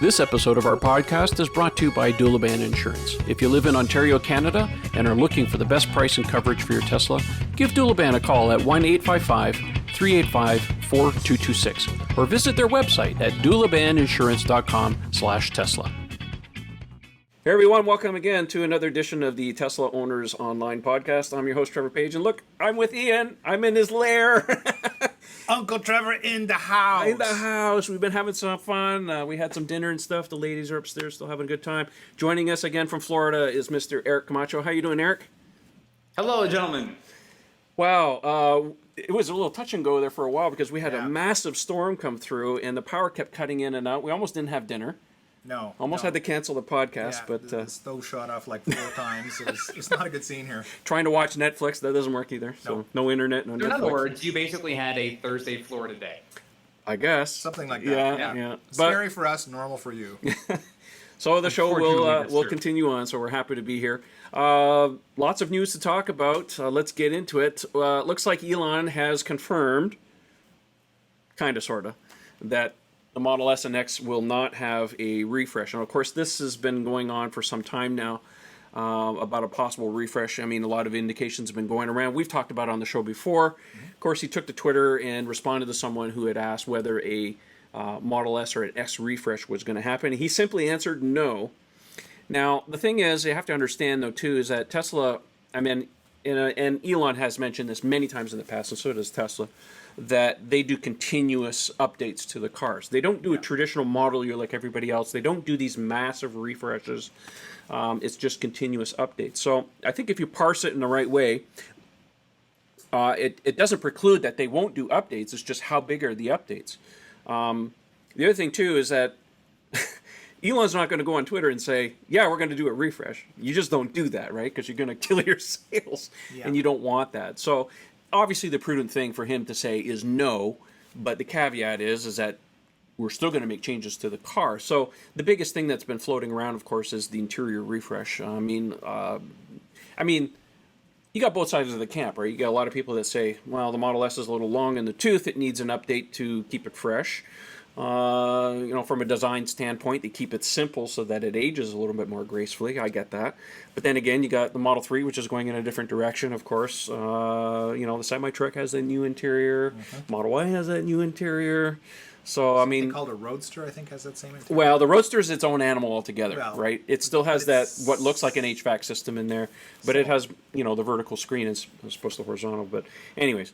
This episode of our podcast is brought to you by Dulaban Insurance. If you live in Ontario, Canada, and are looking for the best price and coverage for your Tesla, give Dulaban a call at 1-855-385-4226 or visit their website at dulabaninsurance.com/Tesla. Hey everyone, welcome again to another edition of the Tesla Owners Online Podcast. I'm your host, Trevor Page, and look, I'm with Ian. I'm in his lair. Uncle Trevor in the house. In the house. We've been having some fun. We had some dinner and stuff. The ladies are upstairs still having a good time. Joining us again from Florida is Mr. Eric Camacho. How you doing, Eric? Hello, gentlemen. Wow. It was a little touch and go there for a while because we had a massive storm come through and the power kept cutting in and out. We almost didn't have dinner. Almost had to cancel the podcast, but the stove shot off like 4 times. It's not a good scene here. Trying to watch Netflix, that doesn't work either. So no internet, no Netflix. In other words, you basically had a Thursday Florida day. I guess something like that. Yeah. Scary for us, normal for you. So the show will continue on. So we're happy to be here. Lots of news to talk about. Let's get into it. Looks like Elon has confirmed, kind of, sort of, that the Model S and X will not have a refresh. And of course, this has been going on for some time now about a possible refresh. I mean, a lot of indications have been going around. We've talked about it on the show before. Mm-hmm. Of course, he took to Twitter and responded to someone who had asked whether a Model S or an X refresh was going to happen. He simply answered no. Now, the thing is, you have to understand, though, too, is that Tesla, I mean, and Elon has mentioned this many times in the past, and so does Tesla, that they do continuous updates to the cars. They don't do a traditional model year like everybody else. They don't do these massive refreshes. It's just continuous updates. So I think if you parse it in the right way, it doesn't preclude that they won't do updates. It's just how big are the updates. The other thing, too, is that Elon's not going to go on Twitter and say, yeah, we're going to do a refresh. You just don't do that, right? Because you're going to kill your sales, and you don't want that. So obviously the prudent thing for him to say is no, but the caveat is that we're still going to make changes to the car. So the biggest thing that's been floating around, of course, is the interior refresh. I mean, you got both sides of the camp, right? You got a lot of people that say, well, the Model S is a little long in the tooth. It needs an update to keep it fresh. From a design standpoint, they keep it simple so that it ages a little bit more gracefully. I get that. But then again, you got the Model 3, which is going in a different direction, of course. The semi-truck has a new interior. Mm-hmm. Model Y has that new interior. So, I mean, called a Roadster, I think, has that same interior. Well, the Roadster is its own animal altogether, right? It still has what looks like an HVAC system in there, but it has, the vertical screen as opposed to horizontal. But anyways,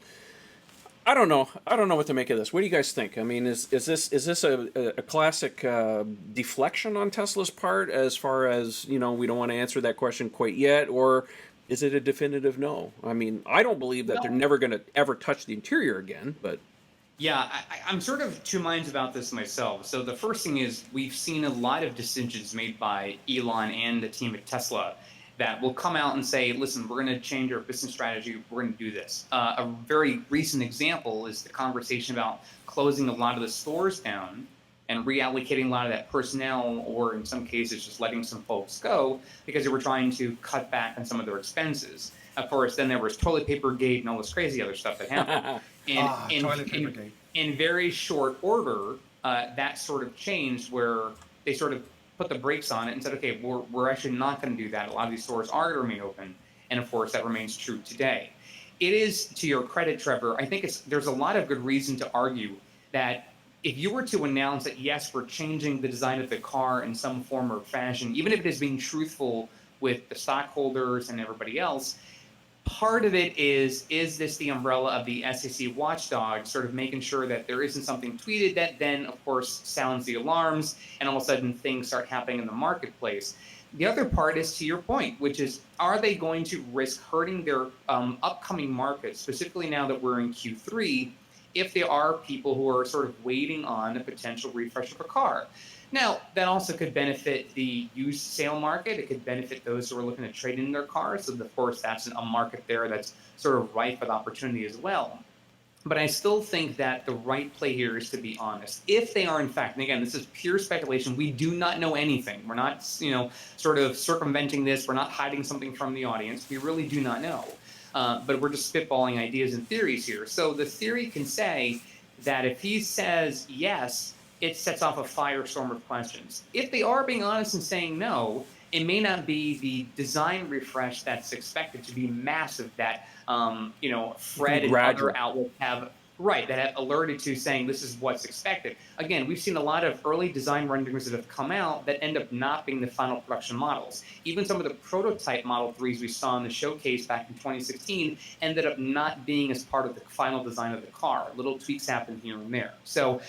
I don't know what to make of this. What do you guys think? I mean, is this a classic deflection on Tesla's part as far as, we don't want to answer that question quite yet, or is it a definitive no? I mean, I don't believe that they're never going to ever touch the interior again, but... Yeah, I'm sort of two minds about this myself. So the first thing is we've seen a lot of decisions made by Elon and the team at Tesla that will come out and say, listen, we're going to change our business strategy. We're going to do this. A very recent example is the conversation about closing a lot of the stores down and reallocating a lot of that personnel, or in some cases just letting some folks go because they were trying to cut back on some of their expenses. Of course, then there was toilet paper gate and all this crazy other stuff that happened. In very short order, that sort of changed where they sort of put the brakes on it and said, okay, we're actually not going to do that. A lot of these stores are going to remain open. And of course, that remains true today. It is, to your credit, Trevor, I think there's a lot of good reason to argue that if you were to announce that, yes, we're changing the design of the car in some form or fashion, even if it is being truthful with the stockholders and everybody else, part of it is this the umbrella of the SEC watchdog, sort of making sure that there isn't something tweeted that then, of course, sounds the alarms, and all of a sudden things start happening in the marketplace. The other part is to your point, which is, are they going to risk hurting their upcoming market, specifically now that we're in Q3, if there are people who are sort of waiting on a potential refresh of a car? Now, that also could benefit the used sale market. It could benefit those who are looking to trade in their cars. So, of course, that's a market there that's sort of rife with opportunity as well. But I still think that the right play here is to be honest. If they are, in fact, and again, this is pure speculation. We do not know anything. We're not, sort of circumventing this. We're not hiding something from the audience. We really do not know. But we're just spitballing ideas and theories here. So the theory can say that if he says yes, it sets off a firestorm of questions. If they are being honest and saying no, it may not be the design refresh that's expected to be massive that Fred and other outlets have alerted to, saying this is what's expected. Again, we've seen a lot of early design renderings that have come out that end up not being the final production models. Even some of the prototype Model 3s we saw in the showcase back in 2016 ended up not being as part of the final design of the car. Little tweaks happen here and there. So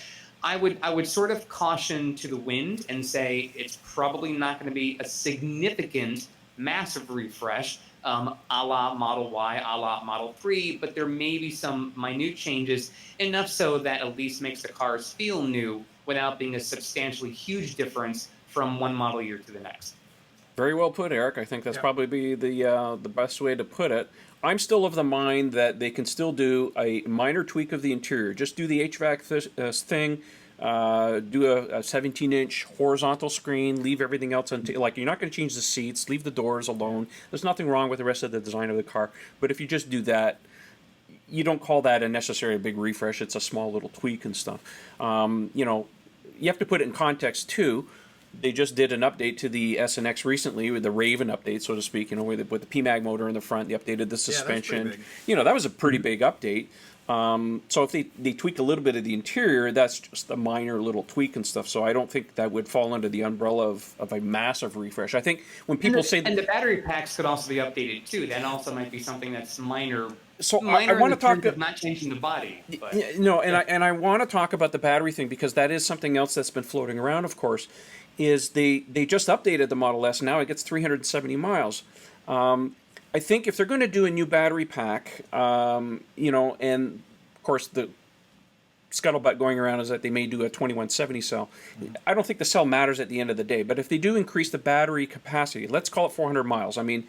I would sort of caution to the wind and say it's probably not going to be a significant, massive refresh, a la Model Y, a la Model 3, but there may be some minute changes, enough so that at least makes the cars feel new without being a substantially huge difference from one model year to the next. Very well put, Eric. I think that's probably the best way to put it. I'm still of the mind that they can still do a minor tweak of the interior. Just do the HVAC thing, do a 17-inch horizontal screen, leave everything else like you're not going to change the seats, leave the doors alone. There's nothing wrong with the rest of the design of the car. But if you just do that, you don't call that a necessarily big refresh. It's a small little tweak and stuff. You have to put it in context too. They just did an update to the S and X recently, with the Raven update, so to speak. With the PMAG motor in the front, they updated the suspension. That was a pretty big update. So if they tweak a little bit of the interior, that's just a minor little tweak and stuff. So I don't think that would fall under the umbrella of a massive refresh. I think when people and the battery packs could also be updated too. That also might be something that's minor. So I want to talk about not changing the body. But, and I want to talk about the battery thing, because that is something else that's been floating around. Of course, is they just updated the Model S. Now it gets 370 miles. I think if they're going to do a new battery pack, and of course the scuttlebutt going around is that they may do a 2170 cell. I don't think the cell matters at the end of the day, but if they do increase the battery capacity, let's call it 400 miles. I mean,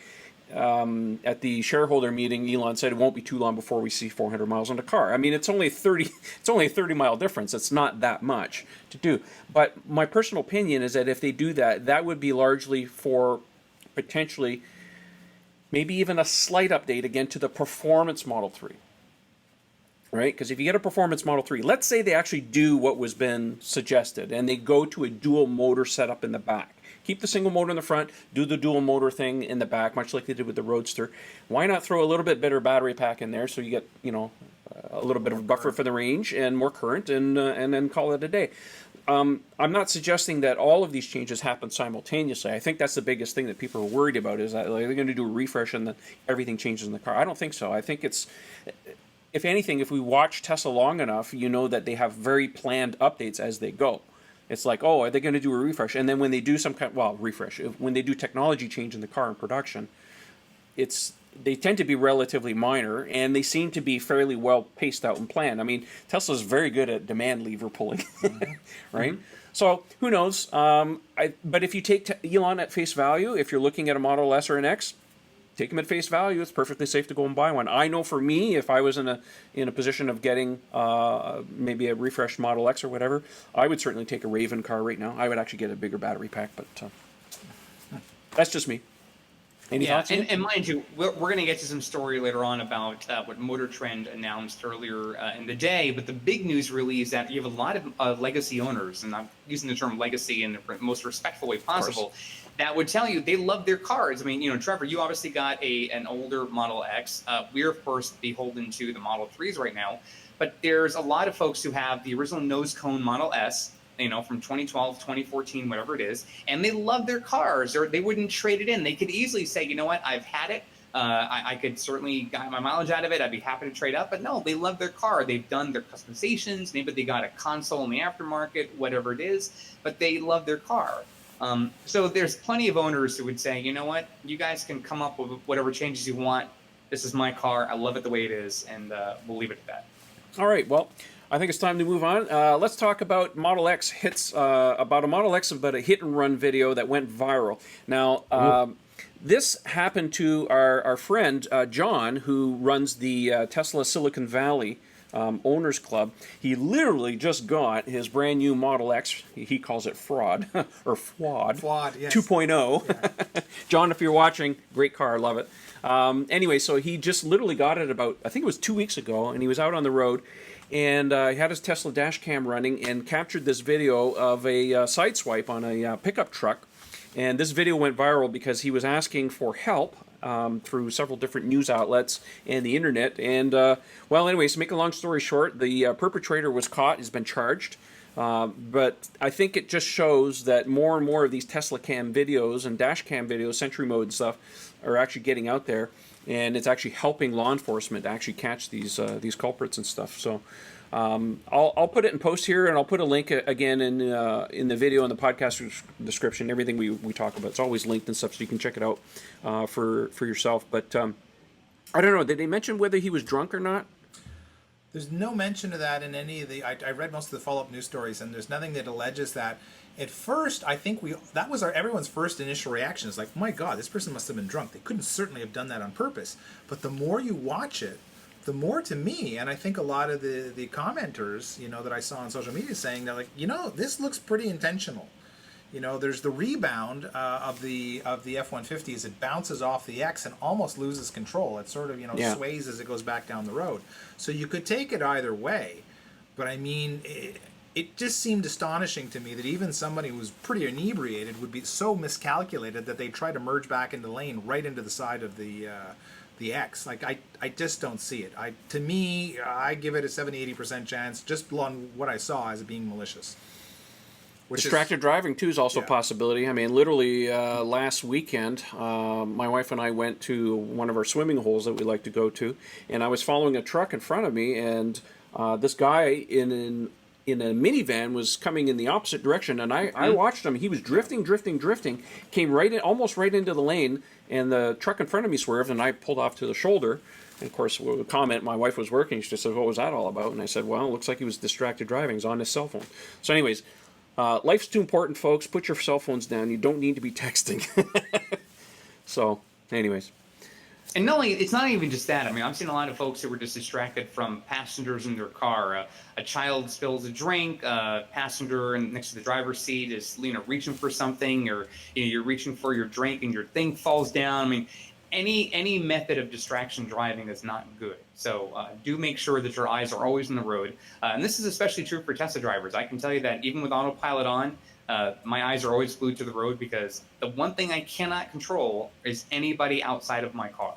at the shareholder meeting, Elon said it won't be too long before we see 400 miles on the car. I mean, it's only a 30-mile difference. It's not that much to do. But my personal opinion is that if they do that, that would be largely for potentially maybe even a slight update again to the performance Model 3. Right? Because if you get a performance Model 3, let's say they actually do what was been suggested and they go to a dual motor setup in the back. Keep the single motor in the front, do the dual motor thing in the back, much like they did with the Roadster. Why not throw a little bit better battery pack in there so you get, a little bit of buffer for the range and more current, and then call it a day. I'm not suggesting that all of these changes happen simultaneously. I think that's the biggest thing that people are worried about, is that they're going to do a refresh and everything changes in the car. I don't think so. I think it's, if anything, if we watch Tesla long enough, you know that they have very planned updates as they go. It's like, oh, are they going to do a refresh? And then when they do some kind, refresh, when they do technology change in the car in production, they tend to be relatively minor, and they seem to be fairly well paced out and planned. I mean, Tesla's very good at demand lever pulling, right? So who knows? But if you take Elon at face value, if you're looking at a Model S or an X, take them at face value. It's perfectly safe to go and buy one. I know for me, if I was in a position of getting maybe a refreshed Model X or whatever, I would certainly take a Raven car right now. I would actually get a bigger battery pack, but that's just me. Any thoughts? And mind you, we're going to get to some story later on about what Motor Trend announced earlier in the day. But the big news really is that you have a lot of legacy owners, and I'm using the term legacy in the most respectful way possible, that would tell you they love their cars. I mean, Trevor, you obviously got an older Model X. We're, of course, beholden to the Model 3s right now. But there's a lot of folks who have the original nose cone Model S, from 2012, 2014, whatever it is, and they love their cars, or they wouldn't trade it in. They could easily say, you know what, I've had it. I could certainly get my mileage out of it. I'd be happy to trade up. But no, they love their car. They've done their customizations. Maybe they got a console in the aftermarket, whatever it is, but they love their car. So there's plenty of owners who would say, you know what, you guys can come up with whatever changes you want. This is my car. I love it the way it is, and we'll leave it at that. All right, well, I think it's time to move on. Let's talk about Model X hits, about a hit and run video that went viral. Now, this happened to our friend John, who runs the Tesla Silicon Valley Owners Club. He literally just got his brand new Model X. He calls it Fraud, or FWAD. FWAD, yes. 2.0. Yeah. John, if you're watching, great car, love it. Anyway, so he just literally got it about, I think it was 2 weeks ago, and he was out on the road. and he had his Tesla Dashcam running and captured this video of a sideswipe on a pickup truck. And this video went viral because he was asking for help through several different news outlets and the internet. And, well, anyways, to make a long story short, the perpetrator was caught, has been charged. But I think it just shows that more and more of these Tesla cam videos and dash cam videos, Sentry Mode and stuff, are actually getting out there, and it's actually helping law enforcement to actually catch these culprits and stuff. So I'll put it in post here, and I'll put a link again in the video and the podcast description. Everything we talk about, it's always linked and stuff, so you can check it out for yourself. But I don't know. Did they mention whether he was drunk or not? There's no mention of that in any of the. I read most of the follow-up news stories, and there's nothing that alleges that. At first, I think that was everyone's first initial reaction. Is like, my God, this person must have been drunk. They couldn't certainly have done that on purpose. But the more you watch it, the more, to me, and I think a lot of the commenters, that I saw on social media saying, they're like, this looks pretty intentional. There's the rebound of the F-150 as it bounces off the X and almost loses control. It sort of sways as it goes back down the road. So you could take it either way, but I mean, it just seemed astonishing to me that even somebody who was pretty inebriated would be so miscalculated that they try to merge back into the lane right into the side of the X. Like, I just don't see it. To me, I give it a 70-80% chance just on what I saw as it being malicious. Distracted driving, too, is also a possibility. I mean, literally last weekend, my wife and I went to one of our swimming holes that we like to go to, and I was following a truck in front of me, and this guy in a minivan was coming in the opposite direction, and I watched him. He was drifting, came almost right into the lane, and the truck in front of me swerved, and I pulled off to the shoulder. And, of course, with a comment, my wife was working. She just said, what was that all about? And I said, well, it looks like he was distracted driving. He's on his cell phone. So anyways, life's too important, folks. Put your cell phones down. You don't need to be texting. So, anyways. And it's not even just that. I mean, I've seen a lot of folks who were just distracted from passengers in their car. A child spills a drink. A passenger next to the driver's seat is, reaching for something, or you're reaching for your drink and your thing falls down. I mean, any method of distraction driving is not good. So do make sure that your eyes are always on the road. And this is especially true for Tesla drivers. I can tell you that even with autopilot on, my eyes are always glued to the road, because the one thing I cannot control is anybody outside of my car.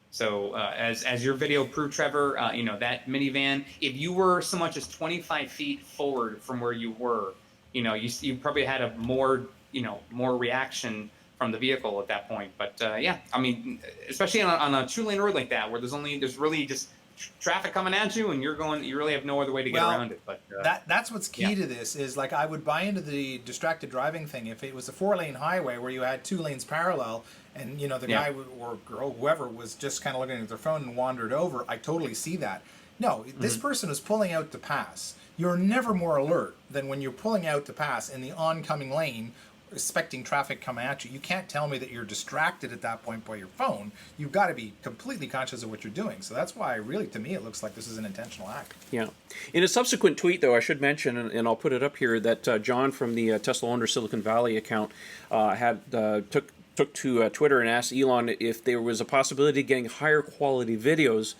So as your video proved, Trevor, that minivan, if you were so much as 25 feet forward from where you were, you probably had a more reaction from the vehicle at that point. But yeah, I mean, especially on a two-lane road like that, where there's really just traffic coming at you, and you really have no other way to get around it. But that's what's key to this is, like, I would buy into the distracted driving thing if it was a 4-lane highway where you had 2 lanes parallel, and the guy or girl, whoever, was just kind of looking at their phone and wandered over. I totally see that. No, this person is pulling out to pass. You're never more alert than when you're pulling out to pass in the oncoming lane, expecting traffic coming at you. You can't tell me that you're distracted at that point by your phone. You've got to be completely conscious of what you're doing. So that's why, really, to me, it looks like this is an intentional act. Yeah. In a subsequent tweet, though, I should mention, and I'll put it up here, that John from the Tesla Owner Silicon Valley account took to Twitter and asked Elon if there was a possibility of getting higher quality videos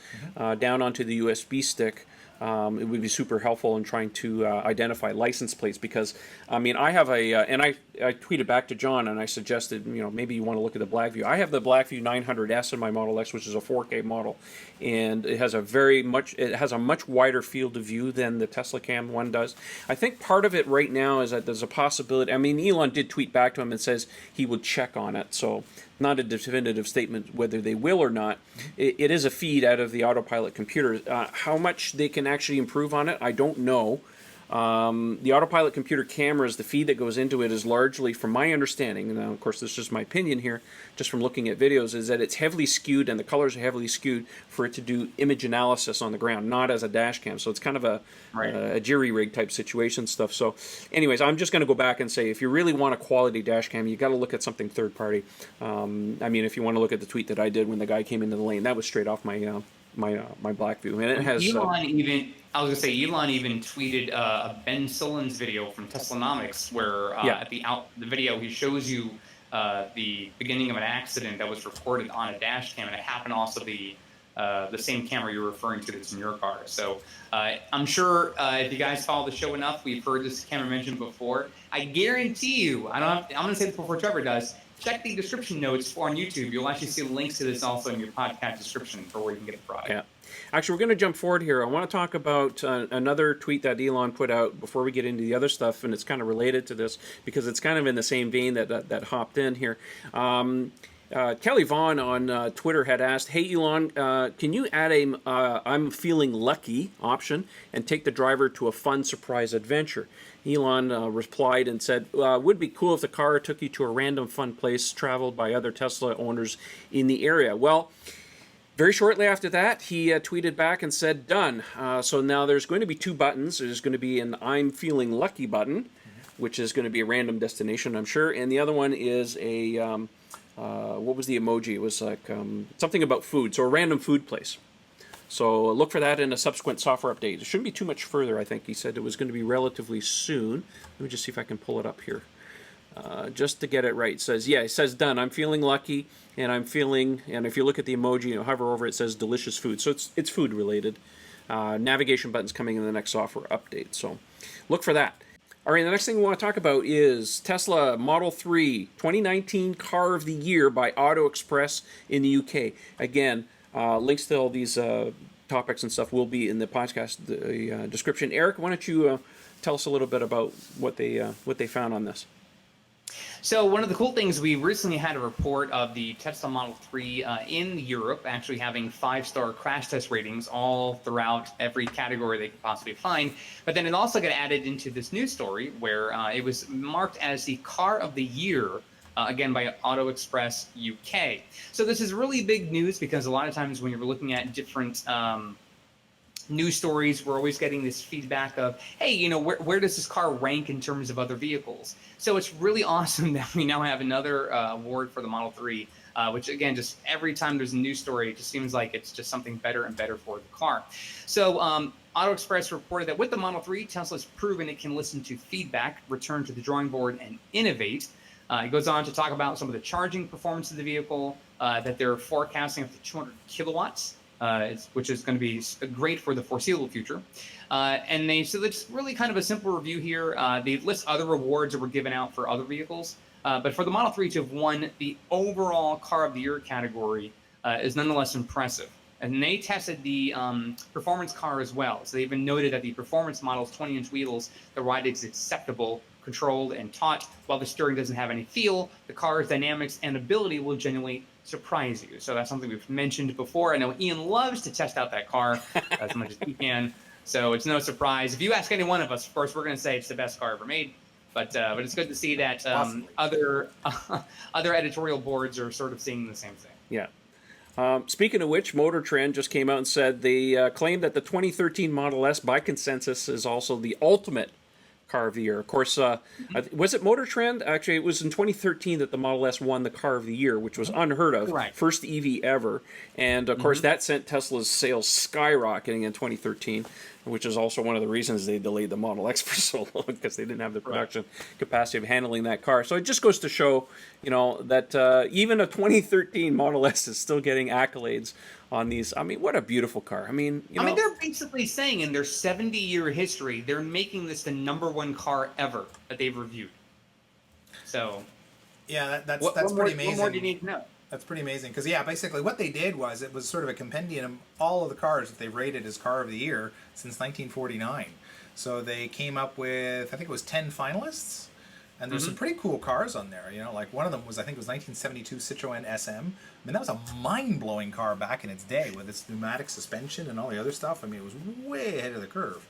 down onto the USB stick. It would be super helpful in trying to identify license plates, because, I mean, I have and I tweeted back to John and I suggested, maybe you want to look at the Blackview. I have the Blackview 900S in my Model X, which is a 4K model, and it has a much wider field of view than the Tesla Cam one does. I think part of it right now is that there's a possibility. I mean, Elon did tweet back to him and says he would check on it, so not a definitive statement whether they will or not. It is a feed out of the autopilot computer. How much they can actually improve on it, I don't know. The autopilot computer cameras, the feed that goes into it is largely, from my understanding, and now of course this is just my opinion here, just from looking at videos, is that it's heavily skewed and the colors are heavily skewed for it to do image analysis on the ground, not as a dash cam. So it's kind of a jury rig type situation stuff. So anyways, I'm just going to go back and say, if you really want a quality dash cam, you got to look at something third party. I mean, if you want to look at the tweet that I did when the guy came into the lane, that was straight off my Blackview, and it has Elon even tweeted Ben Sillen's video from Teslanomics, where at the video he shows you the beginning of an accident that was recorded on a dash cam, and it happened also the the same camera you're referring to that's in your car. So I'm sure if you guys follow the show enough, we've heard this camera mentioned before. I guarantee you, I'm going to say this before Trevor does, check the description notes on YouTube. You'll actually see links to this also in your podcast description for where you can get the product. Yeah. Actually, we're going to jump forward here. I want to talk about another tweet that Elon put out before we get into the other stuff, and it's kind of related to this because it's kind of in the same vein that hopped in here. Kelly Vaughn on Twitter had asked, "Hey Elon, can you add a I'm feeling lucky option and take the driver to a fun surprise adventure?" Elon replied and said, "Would be cool if the car took you to a random fun place traveled by other Tesla owners in the area." Well, very shortly after that, he tweeted back and said, "Done." So now there's going to be two buttons. There's going to be an I'm feeling lucky button, which is going to be a random destination, I'm sure, and the other one is a what was the emoji? It was like something about food, so a random food place. So look for that in a subsequent software update. It shouldn't be too much further, I think. He said it was going to be relatively soon. Let me just see if I can pull it up here. Just to get it right. It says, yeah, it says done. I'm feeling lucky, and I'm feeling, and if you look at the emoji, hover over it, says delicious food. So it's food related. Navigation button's coming in the next software update. So look for that. All right, the next thing we want to talk about is Tesla Model 3 2019 Car of the Year by Auto Express in the UK. Again, links to all these topics and stuff will be in the podcast description. Eric, why don't you tell us a little bit about what they found on this? So one of the cool things, we recently had a report of the Tesla Model 3 in Europe actually having 5-star crash test ratings all throughout every category they could possibly find. But then it also got added into this news story where it was marked as the Car of the Year, again, by Auto Express UK. So this is really big news because a lot of times when you're looking at different news stories, we're always getting this feedback of, hey, you know, where does this car rank in terms of other vehicles? So it's really awesome that we now have another award for the Model 3, which again, just every time there's a news story, it just seems like it's just something better and better for the car. So Auto Express reported that with the Model 3, Tesla's proven it can listen to feedback, return to the drawing board, and innovate. It goes on to talk about some of the charging performance of the vehicle, that they're forecasting up to 200 kilowatts. Which is going to be great for the foreseeable future. So it's really kind of a simple review here. They list other rewards that were given out for other vehicles. But for the Model 3 to have won the overall Car of the Year category is nonetheless impressive. And they tested the performance car as well. So they even noted that the performance model's 20-inch wheels, the ride is acceptable, controlled, and taut. While the steering doesn't have any feel, the car's dynamics and ability will genuinely surprise you. So that's something we've mentioned before. I know Ian loves to test out that car as much as he can. So it's no surprise. If you ask any one of us, of course, we're going to say it's the best car ever made. But it's good to see that other editorial boards are sort of seeing the same thing. Yeah. Speaking of which, Motor Trend just came out and said they claimed that the 2013 Model S, by consensus, is also the ultimate Car of the Year. Of course, was it Motor Trend? Actually, it was in 2013 that the Model S won the Car of the Year, which was unheard of. Right. First EV ever. And, of course, that sent Tesla's sales skyrocketing in 2013, which is also one of the reasons they delayed the Model X for so long, because they didn't have the production capacity of handling that car. So it just goes to show, you know, that even a 2013 Model S is still getting accolades on these. I mean, what a beautiful car. I mean, you know, they're basically saying in their 70-year history, they're making this the #1 car ever that they've reviewed. So, yeah, that's pretty amazing. What more do you need to know? That's pretty amazing because, yeah, basically what they did was it was sort of a compendium of all of the cars that they've rated as Car of the Year since 1949. So they came up with, I think it was 10 finalists, and there's some pretty cool cars on there. You know, like one of them was, I think it was 1972 Citroën SM. I mean, that was a mind-blowing car back in its day with its pneumatic suspension and all the other stuff. I mean, it was way ahead of the curve.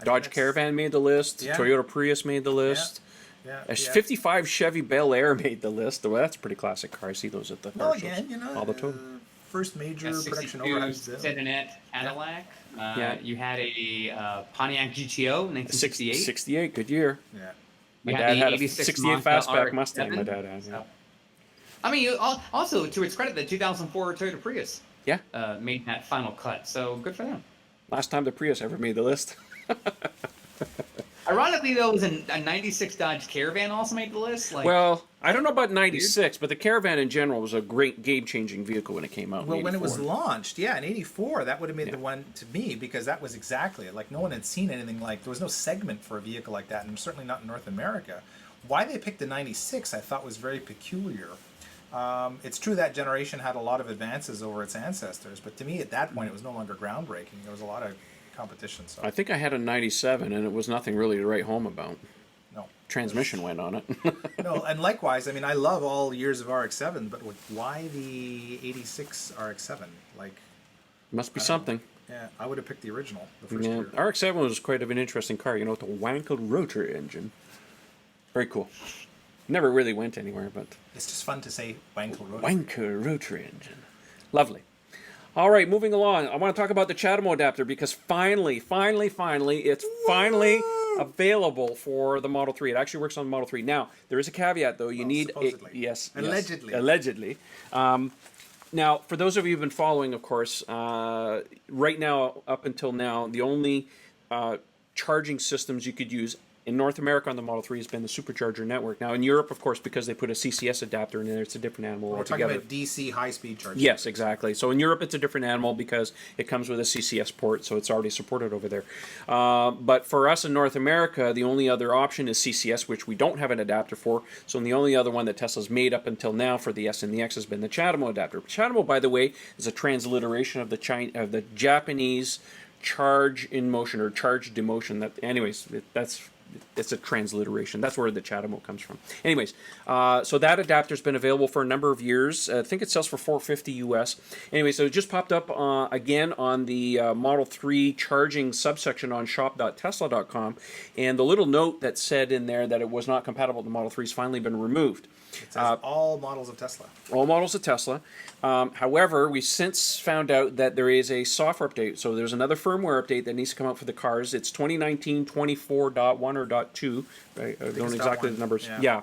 Dodge Caravan made the list. Yeah. Toyota Prius made the list. Yeah, A 55 Chevy Bel Air made the list. Well, that's a pretty classic car. I see those at the car shows again, you know, all the time. First major production 62 overhead. Sedanette Cadillac. You had a Pontiac GTO, 1968. 68, good year. Yeah. My You dad the had a 86 68 Mazda fastback RX-7. Mustang. My dad had. Yeah. I mean, also to its credit, the 2004 Toyota Prius made that final cut. So good for them. Last time the Prius ever made the list. Ironically, though, was a 96 Dodge Caravan also made the list? Like, Well, I don't know about 96, but the Caravan in general was a great game-changing vehicle when it came out. Well, in when it was 84. launched, yeah, in '84, that would have made Yeah. the one to me because that was exactly it. Like no one had seen anything like. There was no segment for a vehicle like that, and certainly not in North America. Why they picked the '96, I thought was very peculiar. It's true that generation had a lot of advances over its ancestors, but to me, at that point, it was no longer groundbreaking. There was a lot of competition. So I think I had a 97, and it was nothing really to write home about. no, Transmission went on it. no, and likewise, I mean, I love all years of RX-7, but why the '86 RX-7? Like, Must be something. yeah, I would have picked the original, the first Yeah, year. RX-7 was quite of an interesting car, you know, with the wankled rotor engine. Very cool. Never really went anywhere, but It's just fun to say Wankel Road. wanker rotor engine. Lovely. All right, moving along. I want to talk about the CHAdeMO adapter because finally, it's finally available for the Model 3. It actually works on the Model 3. Now, there is a caveat, though. You need supposedly. yes. Allegedly. Allegedly. Now, for those of you who've been following, of course, right now, up until now, the only charging systems you could use in North America on the Model 3 has been the Supercharger network. Now, in Europe, of course, because they put a CCS adapter in there, it's a different animal We're talking altogether. about DC high-speed charging. Yes, exactly. So in Europe, it's a different animal because it comes with a CCS port, so it's already supported over there. But for us in North America, the only other option is CCS, which we don't have an adapter for. So the only other one that Tesla's made up until now for the S and the X has been the CHAdeMO adapter. CHAdeMO, by the way, is a transliteration of the Japanese charge in motion or charge demotion. That, anyways, it's a transliteration. That's where the CHAdeMO comes from. Anyways, so that adapter's been available for a number of years. I think it sells for $450 US. Anyway, so it just popped up again on the Model 3 charging subsection on shop.tesla.com, and the little note that said in there that it was not compatible with the Model 3 has finally been removed. It says all models of Tesla. All models of Tesla. However, we since found out that there is a software update. So there's another firmware update that needs to come out for the cars. It's 2019 24.1 or .2. I don't exactly the numbers. Yeah.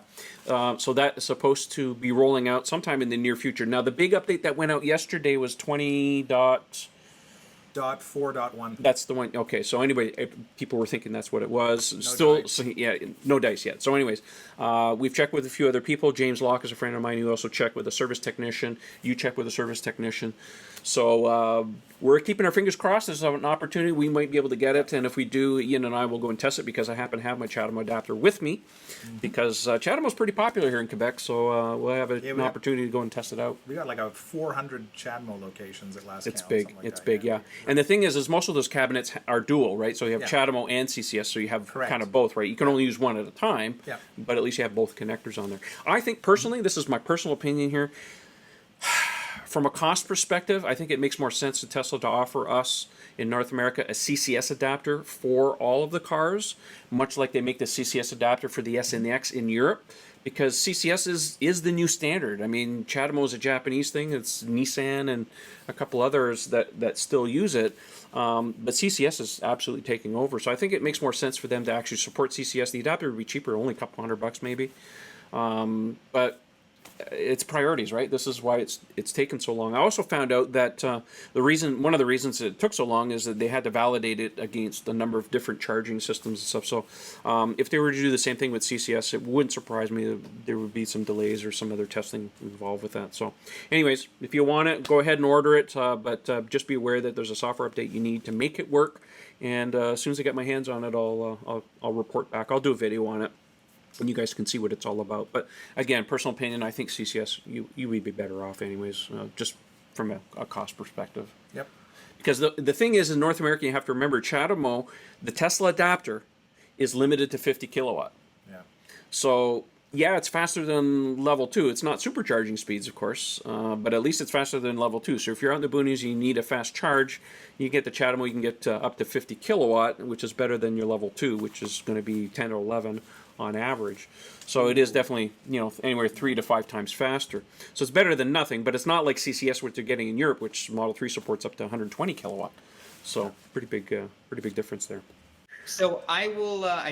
So that is supposed to be rolling out sometime in the near future. Now, the big update that went out yesterday was 4.1. That's the one. Okay, so anyway, people were thinking that's what it was. dice. So, yeah, no dice yet. So anyways, we've checked with a few other people. James Locke is a friend of mine who also checked with a service technician. You checked with a service technician. So we're keeping our fingers crossed. There's an opportunity we might be able to get it, and if we do, Ian and I will go and test it because I happen to have my CHAdeMO adapter with me. Because CHAdeMO is pretty popular here in Quebec, so we'll have an opportunity to go and test it out. We got like 400 CHAdeMO locations at last It's count. big. Like It's that, big, yeah. And the thing is most of those cabinets are dual, right? So you have Yeah. CHAdeMO and CCS, so you have Correct. kind of both, right? You can only use one at a time, Yeah. but at least you have both connectors on there. I think personally, this is my personal opinion here. From a cost perspective, I think it makes more sense to Tesla to offer us in North America a CCS adapter for all of the cars, much like they make the CCS adapter for the S and the X in Europe, because CCS is the new standard. I mean, CHAdeMO is a Japanese thing. It's Nissan and a couple others that still use it. But CCS is absolutely taking over. So I think it makes more sense for them to actually support CCS. The adapter would be cheaper, only a couple $100 maybe. But it's priorities, right? This is why it's taken so long. I also found out that one of the reasons it took so long is that they had to validate it against a number of different charging systems and stuff. So if they were to do the same thing with CCS, it wouldn't surprise me that there would be some delays or some other testing involved with that. So anyways, if you want it, go ahead and order it, but just be aware that there's a software update you need to make it work. And as soon as I get my hands on it, I'll report back. I'll do a video on it, and you guys can see what it's all about. But again, personal opinion, I think CCS, you would be better off anyways, just from a cost perspective. Yep. Because the thing is, in North America, you have to remember, CHAdeMO, the Tesla adapter, is limited to 50 kilowatt. Yeah. So, yeah, it's faster than level 2. It's not supercharging speeds, of course, but at least it's faster than level 2. So if you're out in the boonies, you need a fast charge, you get the CHAdeMO, you can get up to 50 kilowatt, which is better than your level 2, which is going to be 10 or 11 on average. So it is definitely, anywhere 3 to 5 times faster. So it's better than nothing, but it's not like CCS, which they're getting in Europe, which Model 3 supports up to 120 kilowatt. So pretty big difference there. So I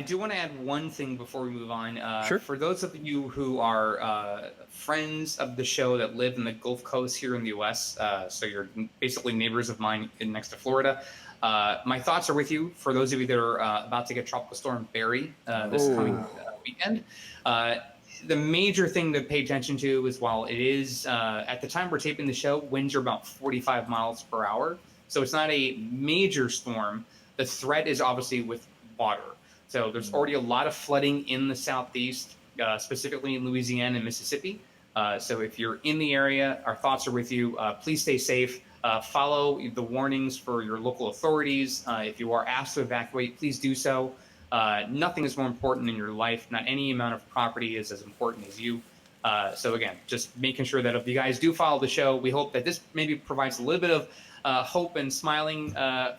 do want to add one thing before we move on. Sure. For those of you who are friends of the show that live in the Gulf Coast here in the U.S., so you're basically neighbors of mine next to Florida, My thoughts are with you for those of you that are about to get Tropical Storm Barry this coming weekend. The major thing to pay attention to is while it is, at the time we're taping the show, winds are about 45 miles per hour. So it's not a major storm. The threat is obviously with water. So there's already a lot of flooding in the southeast, specifically in Louisiana and Mississippi. So if you're in the area, our thoughts are with you. Please stay safe. Follow the warnings for your local authorities. If you are asked to evacuate, please do so. Nothing is more important in your life. Not any amount of property is as important as you. So again, just making sure that if you guys do follow the show, we hope that this maybe provides a little bit of hope and smiling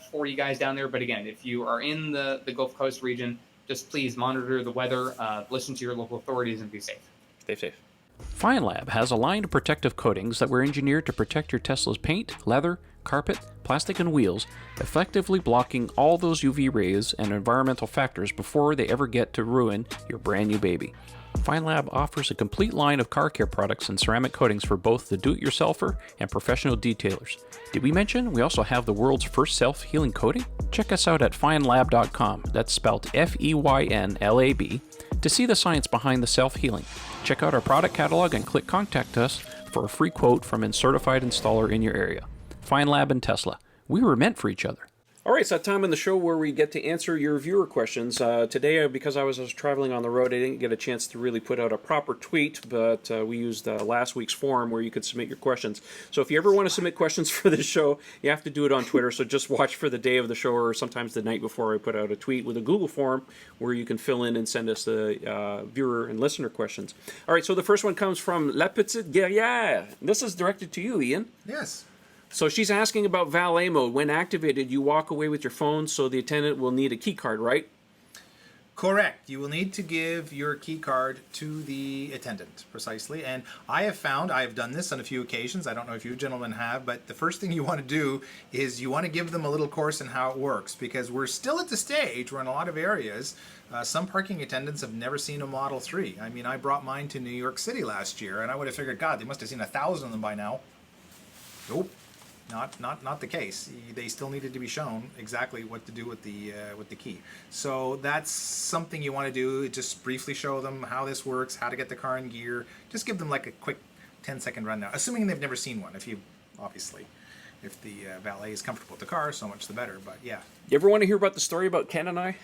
for you guys down there. But again, if you are in the Gulf Coast region, just please monitor the weather, listen to your local authorities, and be safe. Stay safe. FineLab has a line of protective coatings that were engineered to protect your Tesla's paint, leather, carpet, plastic, and wheels, effectively blocking all those UV rays and environmental factors before they ever get to ruin your brand new baby. FineLab offers a complete line of car care products and ceramic coatings for both the do-it-yourselfer and professional detailers. Did we mention we also have the world's first self-healing coating? Check us out at finelab.com, that's spelled F-E-Y-N-L-A-B, to see the science behind the self-healing. Check out our product catalog and click Contact Us for a free quote from a certified installer in your area. FineLab and Tesla. We were meant for each other. All right, it's that time in the show where we get to answer your viewer questions. Today, because I was traveling on the road, I didn't get a chance to really put out a proper tweet, but we used last week's forum where you could submit your questions. So if you ever want to submit questions for this show, you have to do it on Twitter. So just watch for the day of the show or sometimes the night before I put out a tweet with a Google form where you can fill in and send us the viewer and listener questions. All right, so the first one comes from La Petite Guerrière. This is directed to you, Ian. Yes. So she's asking about valet mode. When activated, you walk away with your phone, so the attendant will need a key card, right? Correct. You will need to give your key card to the attendant, precisely. And I have done this on a few occasions. I don't know if you gentlemen have, but the first thing you want to do is you want to give them a little course in how it works, because we're still at the stage where in a lot of areas, some parking attendants have never seen a Model 3. I mean, I brought mine to New York City last year, and I would have figured, God, they must have seen 1,000 of them by now. Nope. Not the case. They still needed to be shown exactly what to do with the key. So that's something you want to do. Just briefly show them how this works, how to get the car in gear. Just give them like a quick 10-second rundown, assuming they've never seen one. If the valet is comfortable with the car, so much the better. But yeah. You ever want to hear about the story about Ken and I?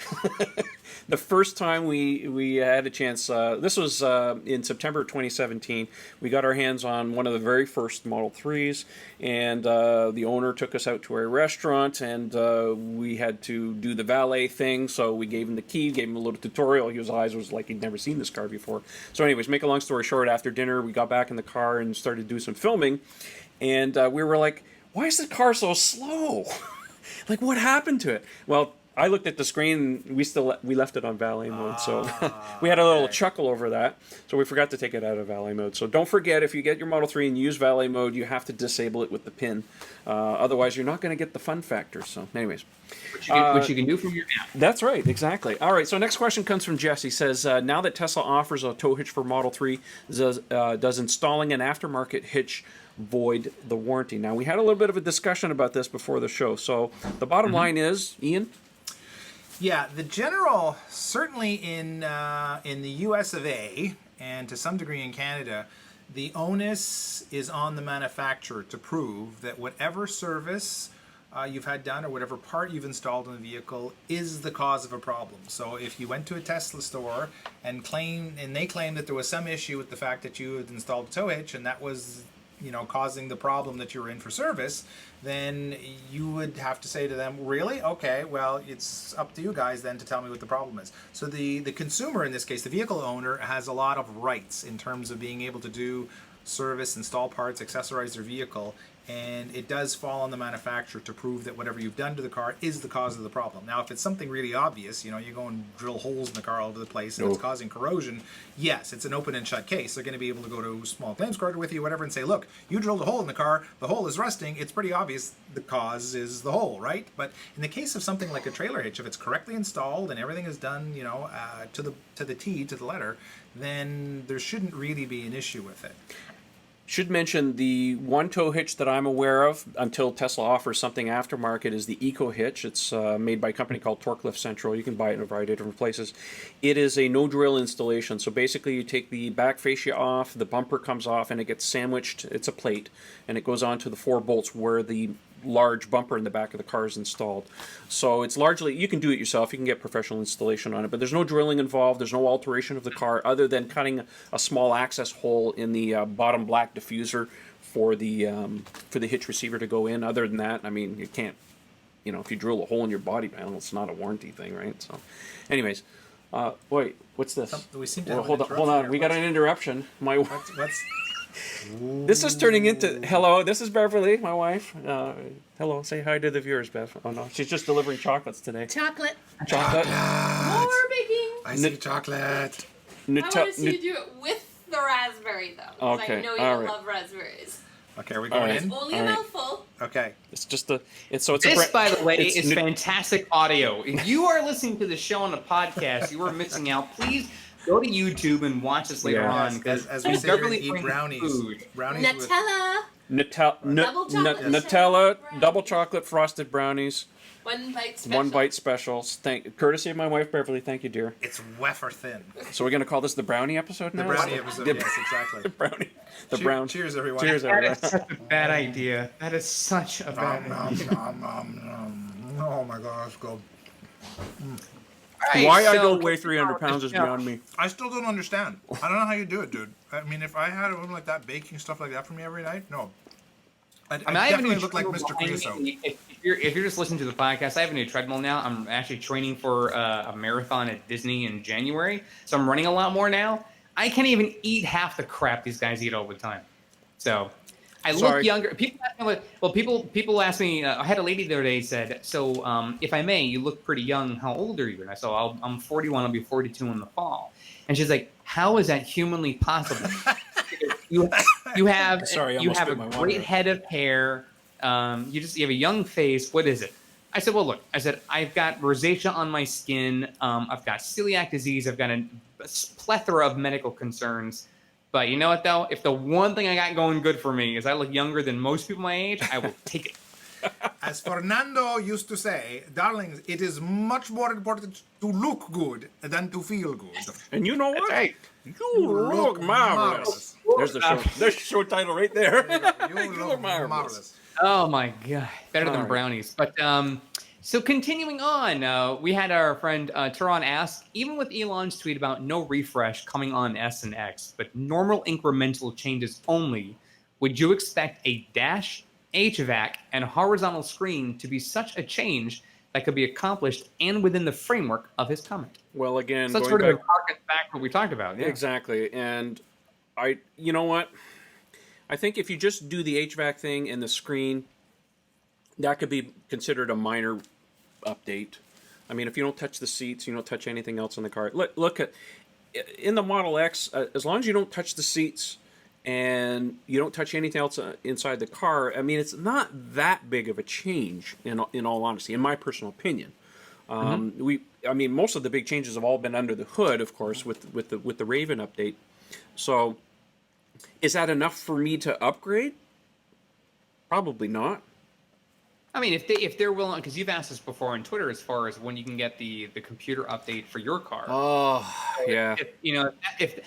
The first time we had a chance, this was in September 2017, we got our hands on one of the very first Model 3s, and the owner took us out to a restaurant, and we had to do the valet thing, so we gave him the key, gave him a little tutorial. His eyes was like he'd never seen this car before. So anyways, make a long story short, after dinner, we got back in the car and started to do some filming, and we were like, why is the car so slow? Like, what happened to it? Well, I looked at the screen, and we left it on valet mode, so we had a little chuckle over that. So we forgot to take it out of valet mode. So don't forget, if you get your Model 3 and use valet mode, you have to disable it with the pin. Otherwise, you're not going to get the fun factor. So anyways. Which you can do from your app. That's right, exactly. All right, so next question comes from Jesse. Says, now that Tesla offers a tow hitch for Model 3, does installing an aftermarket hitch void the warranty? Now, we had a little bit of a discussion about this before the show. So the bottom line is, Ian? Yeah, the general, certainly in the US of A, and to some degree in Canada, the onus is on the manufacturer to prove that whatever service you've had done or whatever part you've installed in the vehicle is the cause of a problem. So if you went to a Tesla store and they claim that there was some issue with the fact that you had installed a tow hitch and that was causing the problem that you were in for service, then you would have to say to them, really? Okay, well, it's up to you guys then to tell me what the problem is. So the consumer, in this case, the vehicle owner, has a lot of rights in terms of being able to do service, install parts, accessorize their vehicle, and it does fall on the manufacturer to prove that whatever you've done to the car is the cause of the problem. Now, if it's something really obvious, you go and drill holes in the car all over the place and it's causing corrosion, yes, it's an open and shut case. They're going to be able to go to small claims court with you, whatever, and say, look, you drilled a hole in the car, the hole is rusting, it's pretty obvious the cause is the hole, right? But in the case of something like a trailer hitch, if it's correctly installed and everything is done, to the T, to the letter, then there shouldn't really be an issue with it. Should mention the one tow hitch that I'm aware of, until Tesla offers something aftermarket, is the Eco Hitch. It's made by a company called Torque Lift Central. You can buy it in a variety of different places. It is a no drill installation. So basically you take the back fascia off, the bumper comes off, and it gets sandwiched. It's a plate, and it goes onto the 4 bolts where the large bumper in the back of the car is installed. So it's largely, you can do it yourself, you can get professional installation on it, but there's no drilling involved, there's no alteration of the car other than cutting a small access hole in the bottom black diffuser for the hitch receiver to go in. Other than that, I mean, you can't, if you drill a hole in your body panel, it's not a warranty thing, right? So anyways, wait, what's this? We seem to have hold on, we got an interruption. What's This is turning into, hello, this is Beverly, my wife. Hello, say hi to the viewers, Bev. Oh no, she's just delivering chocolates today. Chocolate. Chocolate. More baking. I see chocolate. I want to see you do it with the raspberry, though. 'Cause Okay, I know you all don't right. love raspberries. Okay, are we going in? Only All a right. mouthful. Okay. It's just a, it's This, by the way, it's is fantastic audio. If you are listening to the show on the podcast, you are missing out. Please go to YouTube and watch us later on, because as we sit here and eat brownies. Brownies with Nutella. Nutella, double chocolate frosted brownies, 1 bite special. 1 bite specials. Courtesy of my wife Beverly. Thank you, dear. it's wafer thin. So we're gonna call this the brownie episode now. The brownie episode. The Yes, exactly. brownie. The brown. Cheers, everyone. Cheers, that everyone. is such a bad idea. That is such a bad idea. Oh my God, let's go. Alright, Why I so don't weigh 300 pounds is now, beyond me. I still don't understand. I don't know how you do it, dude. I mean, if I had a woman like that baking stuff like that for me every night, no. I I have a definitely new look like treadmill Mr. behind Creosote. me. If you're just listening to the podcast, I have a new treadmill now. I'm actually training for a marathon at Disney in January, so I'm running a lot more now. I can't even eat half the crap these guys eat all the time. So I Sorry. look younger. People ask me, people ask me. I had a lady the other day said, "So, if I may, you look pretty young. How old are you?" And I said, "I'm 41. I'll be 42 in the fall." And she's like, "How is that humanly possible?" you have Sorry, I you almost have a spit my water great out. head of hair. You have a young face. What is it? I said, well, look. I said, I've got rosacea on my skin. I've got celiac disease. I've got a plethora of medical concerns. But you know what, though? If the one thing I got going good for me is I look younger than most people my age, I will take it. As Fernando used to say, darlings, it is much more important to look good than to feel good. And you know what? Hey, You look marvelous. There's the show. There's the show title right there. You look marvelous. oh my God, better than All right. brownies. But so continuing on, we had our friend Turan ask, even with Elon's tweet about no refresh coming on S and X, but normal incremental changes only, would you expect a dash, HVAC, and horizontal screen to be such a change that could be accomplished and within the framework of his comment? Well, again, So that's going sort of back, a harken back to what we talked about. Yeah. exactly. And you know what? I think if you just do the HVAC thing and the screen, that could be considered a minor update. I mean, if you don't touch the seats, you don't touch anything else in the car. Look at in the Model X, as long as you don't touch the seats and you don't touch anything else inside the car, I mean, it's not that big of a change in all honesty, in my personal opinion. I mean, most of the big changes have all been under the hood, of course, with the Raven update. So, is that enough for me to upgrade? Probably not. I mean, if they're willing, because you've asked us before on Twitter as far as when you can get the computer update for your car. Oh, yeah.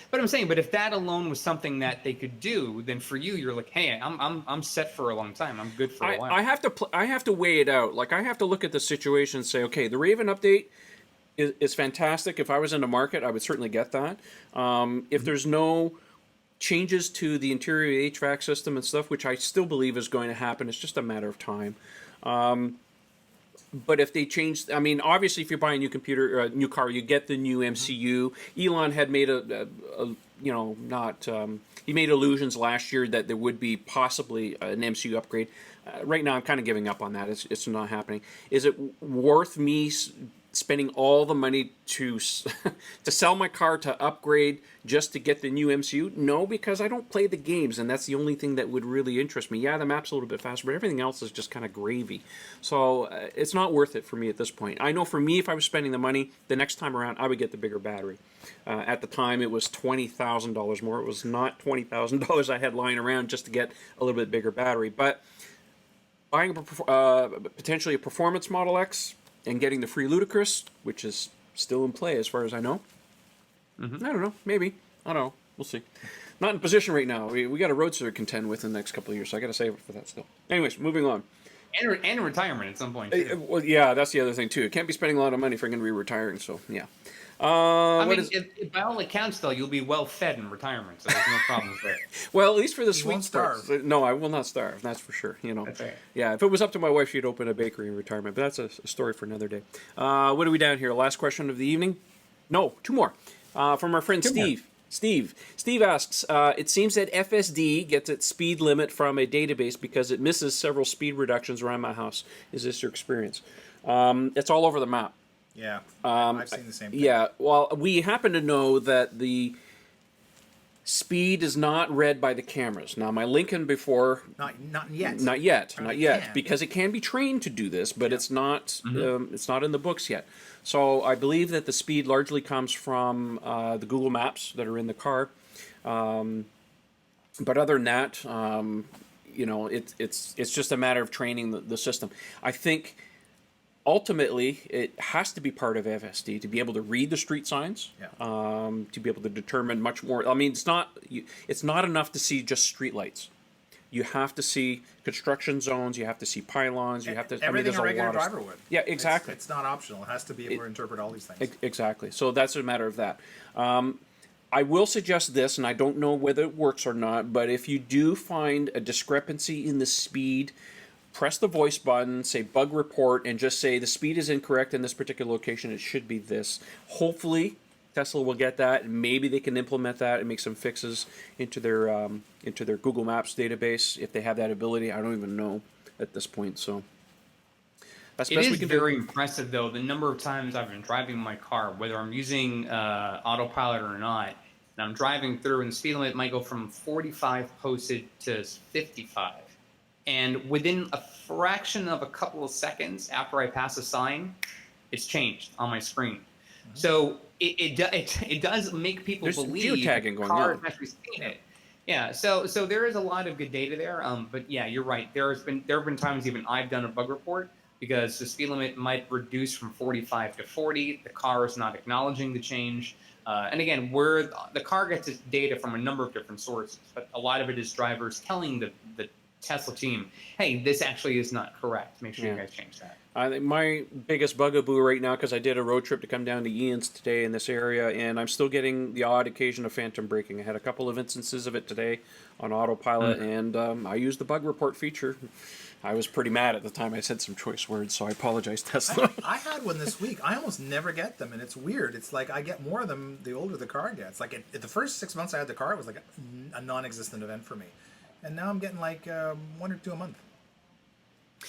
But I'm saying, but if that alone was something that they could do, then for you, you're like, hey, I'm set for a long time. I'm good for a while. I have to weigh it out. Like, I have to look at the situation and say, okay, the Raven update is fantastic. If I was in the market, I would certainly get that. If there's no changes to the interior HVAC system and stuff, which I still believe is going to happen, it's just a matter of time. But if they change, I mean, obviously, if you're buying a new computer, new car, you get the new MCU. Elon had made he made illusions last year that there would be possibly an MCU upgrade. Right now, I'm kind of giving up on that. It's not happening. Is it worth me spending all the money to to sell my car to upgrade just to get the new MCU? No, because I don't play the games, and that's the only thing that would really interest me. Yeah, the map's a little bit faster, but everything else is just kind of gravy. So it's not worth it for me at this point. I know for me, if I was spending the money, the next time around, I would get the bigger battery. At the time, it was $20,000 more. It was not $20,000 I had lying around just to get a little bit bigger battery. But buying potentially a Performance Model X and getting the free Ludicrous, which is still in play as far as I know. I don't know. Maybe. I don't know. We'll see. Not in position right now. We got a Roadster to contend with in the next couple of years, so I got to save it for that still. Anyways, moving on. And retirement at some point, too. Well, yeah, that's the other thing, too. Can't be spending a lot of money if I'm going to be retiring, so yeah. I mean, by all accounts, though, you'll be well fed in retirement, so there's no problems there. Well, at least for the sweet won't starve. No, I will not starve. That's for sure. You know. That's right. Yeah, if it was up to my wife, she'd open a bakery in retirement. But that's a story for another day. What are we down here? Last question of the evening? No, two more. From our friend Steve. Steve asks, it seems that FSD gets its speed limit from a database because it misses several speed reductions around my house. Is this your experience? It's all over the map. Yeah, I've seen the same thing. Yeah, well, we happen to know that the speed is not read by the cameras. Now, my Lincoln before... Not yet. Not yet, Can. because it can be trained to do this, but it's not it's not in the books yet. So I believe that the speed largely comes from the Google Maps that are in the car. But other than that, you know, it's just a matter of training the system. I think... Ultimately, it has to be part of FSD to be able to read the street signs, to be able to determine much more. I mean, it's not enough to see just street lights. You have to see construction zones. You have to see pylons. You have to. Everything I mean, a regular driver would. Yeah, exactly. It's not optional. It has to be able to interpret all these things. Exactly. So that's a matter of that. I will suggest this, and I don't know whether it works or not, but if you do find a discrepancy in the speed, press the voice button, say bug report, and just say the speed is incorrect in this particular location. It should be this. Hopefully, Tesla will get that, and maybe they can implement that and make some fixes into their Google Maps database if they have that ability. I don't even know at this point. So that's the best we can do. It is very impressive, though, the number of times I've been driving my car, whether I'm using autopilot or not, and I'm driving through, and the speed limit might go from 45 posted to 55. And within a fraction of a couple of seconds after I pass a sign, it's changed on my screen. So it does make people believe geotagging going cars on. actually seeing it. Yeah. So there is a lot of good data there. But yeah, you're right. There have been times even I've done a bug report because the speed limit might reduce from 45 to 40. The car is not acknowledging the change. And again, the car gets its data from a number of different sources, but a lot of it is drivers telling the Tesla team, hey, this actually is not correct. Make sure you guys change that. I think my biggest bugaboo right now, because I did a road trip to come down to Ian's today in this area, and I'm still getting the odd occasion of phantom braking. I had a couple of instances of it today on autopilot, and I used the bug report feature. I was pretty mad at the time. I said some choice words, so I apologize, Tesla. I had one this week. I almost never get them, and it's weird. It's like I get more of them the older the car gets. Like the first 6 months I had the car, it was like a non-existent event for me. And now I'm getting like 1 or 2 a month.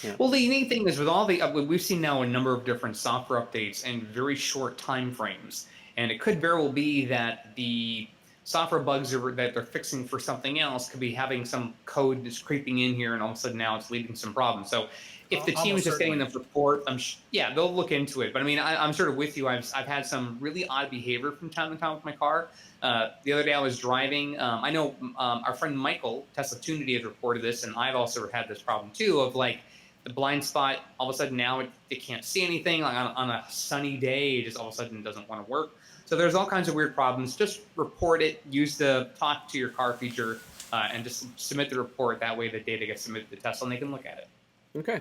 Yeah. Well, the unique thing is with all the we've seen now a number of different software updates and very short time frames, and it could very well be that the software bugs that they're fixing for something else could be having some code that's creeping in here, and all of a sudden now it's leading to some problems. So if the team is just getting the report, they'll look into it. But I mean, I'm sort of with you. I've had some really odd behavior from time to time with my car. The other day I was driving. I know our friend Michael, Tesla Tunity, has reported this, and I've also had this problem too of like the blind spot. All of a sudden now it can't see anything. Like on a sunny day, it just all of a sudden doesn't want to work. So there's all kinds of weird problems. Just report it. Use the talk to your car feature, and just submit the report. That way the data gets submitted to Tesla and they can look at it. Okay.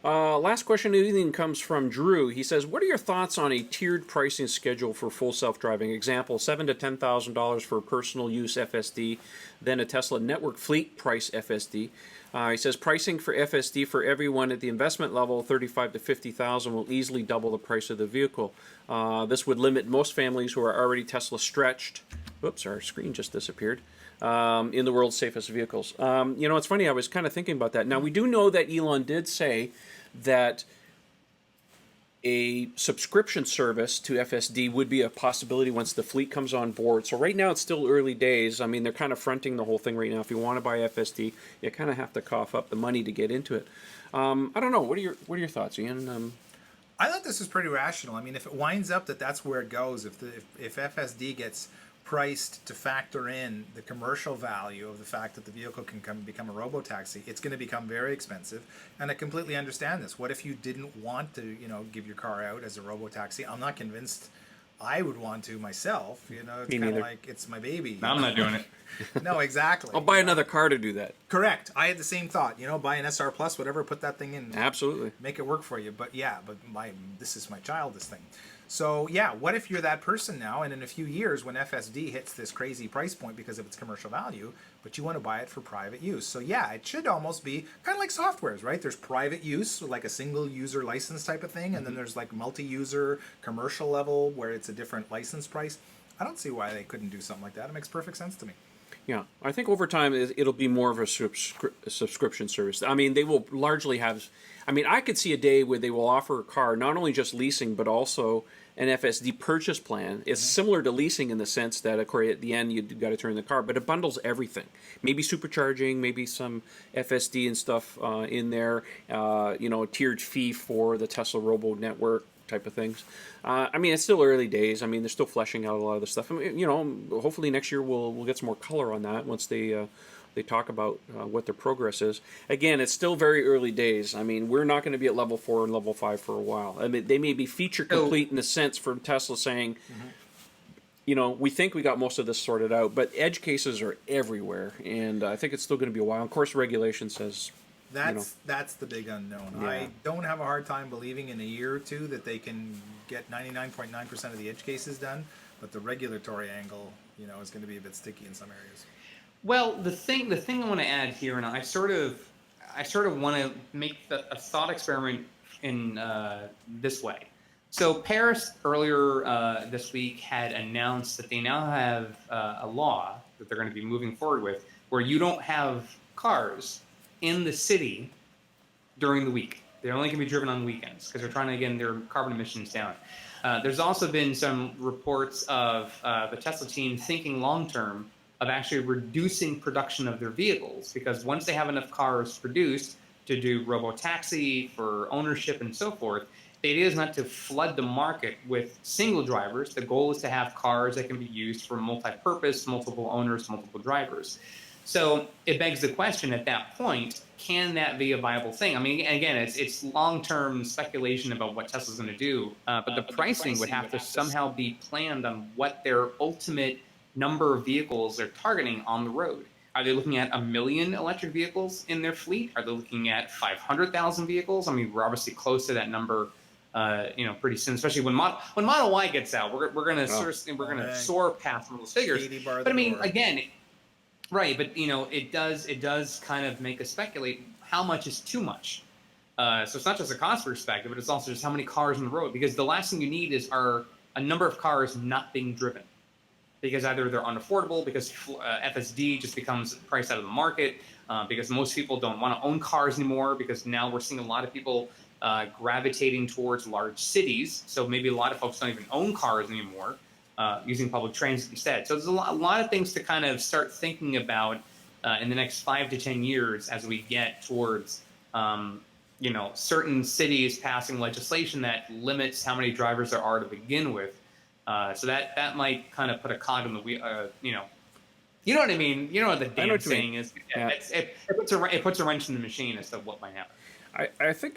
Last question of the evening comes from Drew. He says, what are your thoughts on a tiered pricing schedule for full self-driving? Example, $7,000 to $10,000 for personal use FSD, then a Tesla network fleet price FSD. He says pricing for FSD for everyone at the investment level, $35,000 to $50,000, will easily double the price of the vehicle. This would limit most families who are already Tesla stretched. Whoops, our screen just disappeared. In the world's safest vehicles. You know, it's funny, I was kind of thinking about that. Now, we do know that Elon did say that a subscription service to FSD would be a possibility once the fleet comes on board. So right now it's still early days. I mean, they're kind of fronting the whole thing right now. If you want to buy FSD, you kind of have to cough up the money to get into it. I don't know. What are your thoughts, Ian? I thought this was pretty rational. I mean, if it winds up that that's where it goes, if FSD gets priced to factor in the commercial value of the fact that the vehicle can become a robo-taxi, it's going to become very expensive. And I completely understand this. What if you didn't want to, give your car out as a robo-taxi? I'm not convinced I would want to myself. It's kind of like, it's my baby. No, I'm not doing it. No, this I'll buy another car to do that. Correct. I had the same thought. Buy an SR Plus, whatever, put that thing in. Absolutely. Make it work for you. But this is my child, this thing. So yeah, what if you're that person now, and in a few years when FSD hits this crazy price point because of its commercial value, but you want to buy it for private use? So yeah, it should almost be kind of like softwares, right? There's private use, so like a single user license type of thing, and then there's like multi-user commercial level where it's a different license price. I don't see why they couldn't do something like that. It makes perfect sense to me. Yeah, I think over time it'll be more of a subscription service. I mean, they will largely have. I mean, I could see a day where they will offer a car not only just leasing but also an FSD purchase plan. It's similar to leasing in the sense that, of course, at the end you've got to turn the car, but it bundles everything. Maybe supercharging, maybe some FSD and stuff in there. A tiered fee for the Tesla Robo Network type of things. I mean, it's still early days. I mean, they're still fleshing out a lot of the stuff. I mean, hopefully next year we'll get some more color on that once they talk about what their progress is. Again, it's still very early days. I mean, we're not going to be at level 4 and level 5 for a while. I mean, they may be feature complete in the sense from Tesla saying, we think we got most of this sorted out, but edge cases are everywhere, and I think it's still going to be a while. Of course, regulation says. That's the big unknown. Yeah. I don't have a hard time believing in a year or two that they can get 99.9% of the edge cases done, but the regulatory angle, is going to be a bit sticky in some areas. Well, the thing I want to add here, and I sort of want to make a thought experiment in this way. So Paris earlier this week had announced that they now have a law that they're going to be moving forward with, where you don't have cars in the city during the week. They only can be driven on weekends because they're trying to get their carbon emissions down. There's also been some reports of the Tesla team thinking long-term of actually reducing production of their vehicles, because once they have enough cars produced to do robo-taxi for ownership and so forth, the idea is not to flood the market with single drivers. The goal is to have cars that can be used for multi-purpose, multiple owners, multiple drivers. So it begs the question at that point, can that be a viable thing? I mean, again, it's long-term speculation about what Tesla's going to do, but the pricing would have to somehow be planned on what their ultimate number of vehicles they're targeting on the road. Are they looking at 1 million electric vehicles in their fleet? Are they looking at 500,000 vehicles? I mean, we're obviously close to that number, pretty soon. Especially when Model Y gets out, we're going to soar past some of those figures. But I mean, again. Right, but it does kind of make us speculate how much is too much. So it's not just a cost perspective, but it's also just how many cars on the road. Because the last thing you need are a number of cars not being driven, because either they're unaffordable, because FSD just becomes priced out of the market, because most people don't want to own cars anymore, because now we're seeing a lot of people gravitating towards large cities. So maybe a lot of folks don't even own cars anymore. Using public transit instead. So there's a lot of things to kind of start thinking about in the next 5 to 10 years as we get towards, certain cities passing legislation that limits how many drivers there are to begin with. So that might kind of put a cog in the wheel. You know what I mean? You know what the damn saying is. Yeah. It puts a wrench in the machine as to what might happen. I think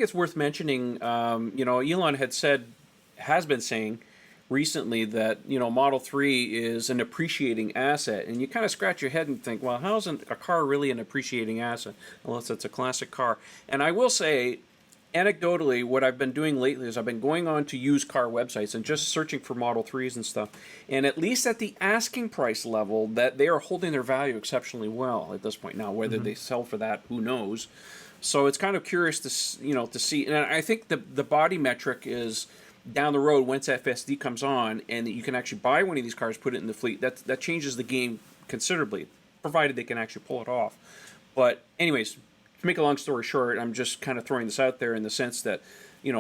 it's worth mentioning. Elon has been saying recently that Model 3 is an appreciating asset, and you kind of scratch your head and think, well, how is a car really an appreciating asset unless it's a classic car? And I will say, anecdotally, what I've been doing lately is I've been going on to used car websites and just searching for Model 3s and stuff, and at least at the asking price level, that they are holding their value exceptionally well at this point. Now, whether they sell for that, who knows? So it's kind of curious to see, and I think the body metric is down the road, once FSD comes on and you can actually buy one of these cars, put it in the fleet, that changes the game considerably, provided they can actually pull it off. But anyways, to make a long story short, I'm just kind of throwing this out there in the sense that,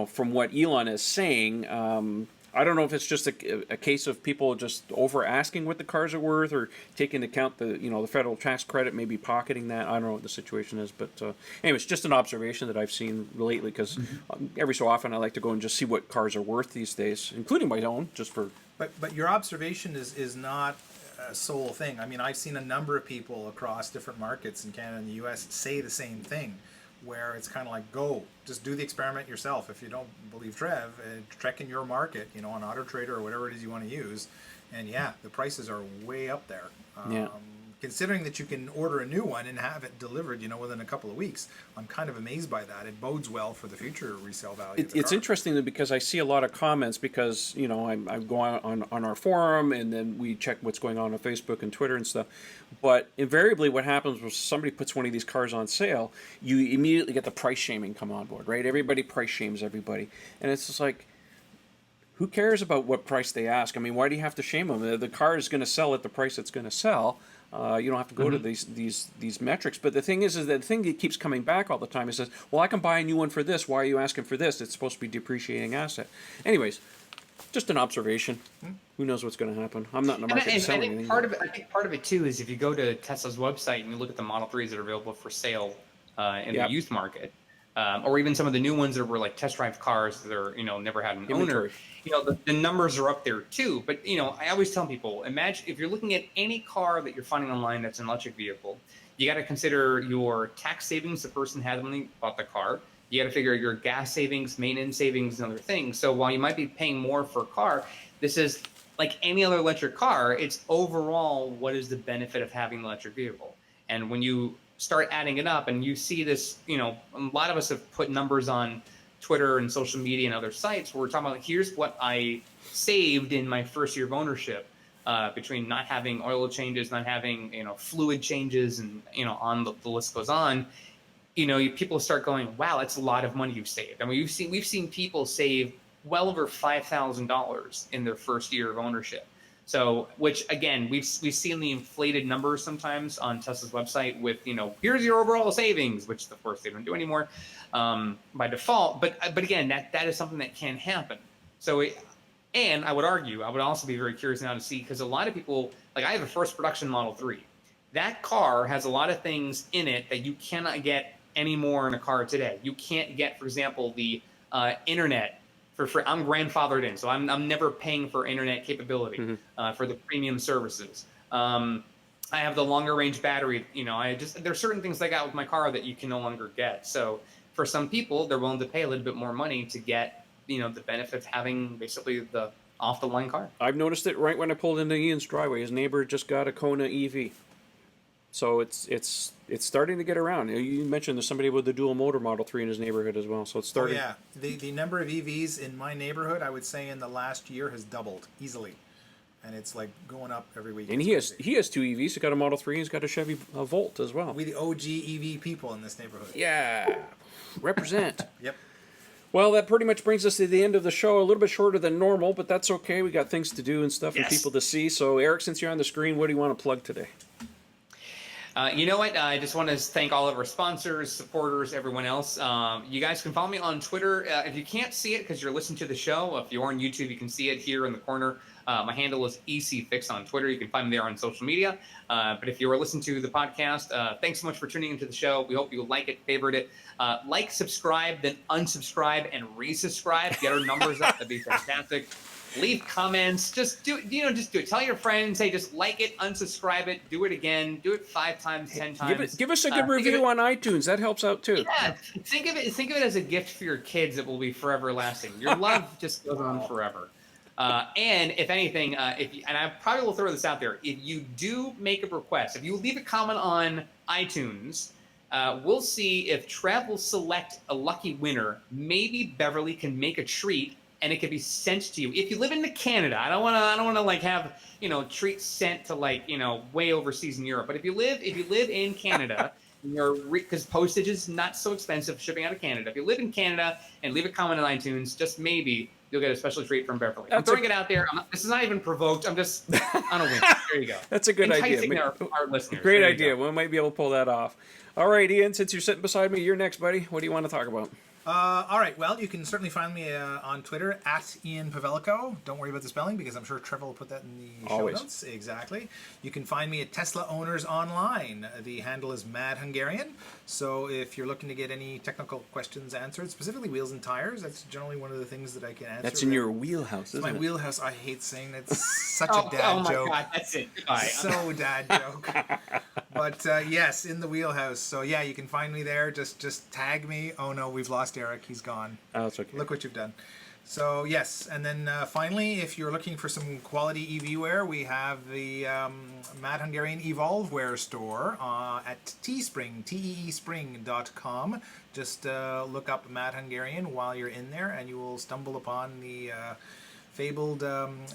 from what Elon is saying, I don't know if it's just a case of people just over asking what the cars are worth, or taking into account the federal tax credit, maybe pocketing that. I don't know what the situation is, but anyways, just an observation that I've seen lately, because every so often I like to go and just see what cars are worth these days, including my own, just for. But your observation is not a sole thing. I mean, I've seen a number of people across different markets in Canada and the U.S. say the same thing, where it's kind of like, just do the experiment yourself. If you don't believe Trev, check in your market, on Auto Trader or whatever it is you want to use. And yeah, the prices are way up there. Considering that you can order a new one and have it delivered, within a couple of weeks, I'm kind of amazed by that. It bodes well for the future resale value. It's interesting because I see a lot of comments, because I'm going on our forum, and then we check what's going on Facebook and Twitter and stuff. But invariably, what happens when somebody puts one of these cars on sale, you immediately get the price shaming come on board, right? Everybody price shames everybody, and it's just like, who cares about what price they ask? I mean, why do you have to shame them? The car is going to sell at the price it's going to sell. You don't have to go to these metrics. But the thing is that the thing that keeps coming back all the time is, well, I can buy a new one for this. Why are you asking for this? It's supposed to be depreciating asset. Anyways, just an observation. Who knows what's going to happen? I'm not in the market to sell anything. I think part of it too is if you go to Tesla's website and you look at the Model 3s that are available for sale in the used market, or even some of the new ones that were like test drive cars that are never had an owner. The numbers are up there too. But I always tell people, imagine if you're looking at any car that you're finding online that's an electric vehicle, you got to consider your tax savings the person had when they bought the car. You got to figure your gas savings, maintenance savings, and other things. So while you might be paying more for a car, this is like any other electric car. It's overall, what is the benefit of having an electric vehicle? And when you start adding it up and you see this, a lot of us have put numbers on Twitter and social media and other sites where we're talking about, here's what I saved in my first year of ownership, between not having oil changes, not having fluid changes, and on the list goes on. People start going, wow, that's a lot of money you've saved. I mean, we've seen people save well over $5,000 in their first year of ownership. So, which again, we've seen the inflated numbers sometimes on Tesla's website with, here's your overall savings, which of course they don't do anymore by default. But again, that is something that can happen. So, and I would argue, I would also be very curious now to see, because a lot of people, like I have a first production Model 3. That car has a lot of things in it that you cannot get anymore in a car today. You can't get, for example, the internet. I'm grandfathered in, so I'm never paying for internet capability for the premium services. I have the longer range battery. There's certain things I got with my car that you can no longer get. So for some people, they're willing to pay a little bit more money to get the benefit of having basically the off the line car. I've noticed it right when I pulled into Ian's driveway. His neighbor just got a Kona EV. So it's starting to get around. You mentioned there's somebody with a dual motor Model 3 in his neighborhood as well. So it's starting. Oh, yeah. The number of EVs in my neighborhood, I would say in the last year, has doubled easily. And it's like going up every week. And he has two EVs. He's got a Model 3. He's got a Chevy Volt as well. We the OG EV people in this neighborhood. Yeah. Represent. Yep. Well, that pretty much brings us to the end of the show. A little bit shorter than normal, but that's okay. We got things to do and stuff and people to see. So, Eric, since you're on the screen, what do you want to plug today? You know what? I just want to thank all of our sponsors, supporters, everyone else. You guys can follow me on Twitter. If you can't see it because you're listening to the show, if you're on YouTube, you can see it here in the corner. My handle is ECFix on Twitter. You can find me there on social media. But if you are listening to the podcast, thanks so much for tuning into the show. We hope you like it, favorite it. Like, subscribe, then unsubscribe and resubscribe. Get our numbers up. That'd be fantastic. Leave comments. Just do it. Just do it. Tell your friends. Hey, just like it, unsubscribe it, do it again, do it 5 times, 10 times. Give us a good review on iTunes. That helps out too. Yeah, think of it as a gift for your kids that will be forever lasting. Your love just goes on forever. And if anything, and I probably will throw this out there, if you do make a request, if you leave a comment on iTunes, we'll see if Trev will select a lucky winner. Maybe Beverly can make a treat, and it can be sent to you. If you live in Canada, I don't want to like have treats sent to way overseas in Europe. But if you live in Canada, because postage is not so expensive shipping out of Canada. If you live in Canada and leave a comment on iTunes, just maybe you'll get a special treat from Beverly. I'm throwing it out there. This is not even provoked. I'm just on a whim. There you go. That's a good idea. Our listeners. Great idea. We might be able to pull that off. All right, Ian, since you're sitting beside me, you're next, buddy. What do you want to talk about? All right. Well, you can certainly find me on Twitter at Ian Pavelico. Don't worry about the spelling because I'm sure Trevor will put that in the show Always. notes. Exactly. You can find me at Tesla Owners Online. The handle is Mad Hungarian. So if you're looking to get any technical questions answered, specifically wheels and tires, that's generally one of the things that I can answer. That's in your wheelhouse, isn't my it? wheelhouse. I hate saying that. It's such a dad oh my joke. God, that's it. Goodbye. So dad joke. But yes, in the wheelhouse. So yeah, you can find me there. Just tag me. Oh no, we've lost Eric. He's gone. Oh, that's okay. Look what you've done. So yes, and then finally, if you're looking for some quality EV wear, we have the Mad Hungarian Evolve Wear store at Teespring, teespring.com. Just look up Mad Hungarian while you're in there, and you will stumble upon the fabled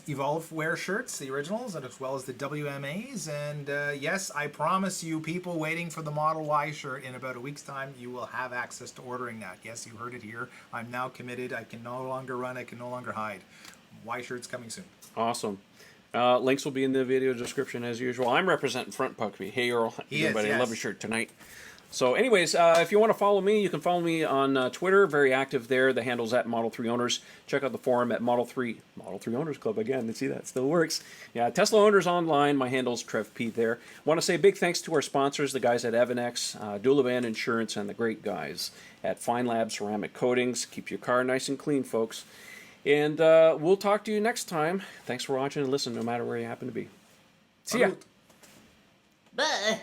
Evolve Wear shirts, the originals, and as well as the WMAs. And yes, I promise you, people waiting for the Model Y shirt in about a week's time, you will have access to ordering that. Yes, you heard it here. I'm now committed. I can no longer run. I can no longer hide. Y shirt's coming soon. Awesome. Links will be in the video description as usual. I'm representing Front Puckby. Hey, Earl. He is, Everybody, yes. love your shirt tonight. So anyways, if you want to follow me, you can follow me on Twitter. Very active there. The handle's at Model 3 Owners. Check out the forum at Model 3 Owners Club again. You see that still works. Yeah, Tesla Owners Online. My handle's Trev Pete there. Want to say a big thanks to our sponsors, the guys at Evanex, Dulavan Insurance, and the great guys at Fine Lab Ceramic Coatings. Keep your car nice and clean, folks. And we'll talk to you next time. Thanks for watching and listening, no matter where you happen to be. See ya. Bye.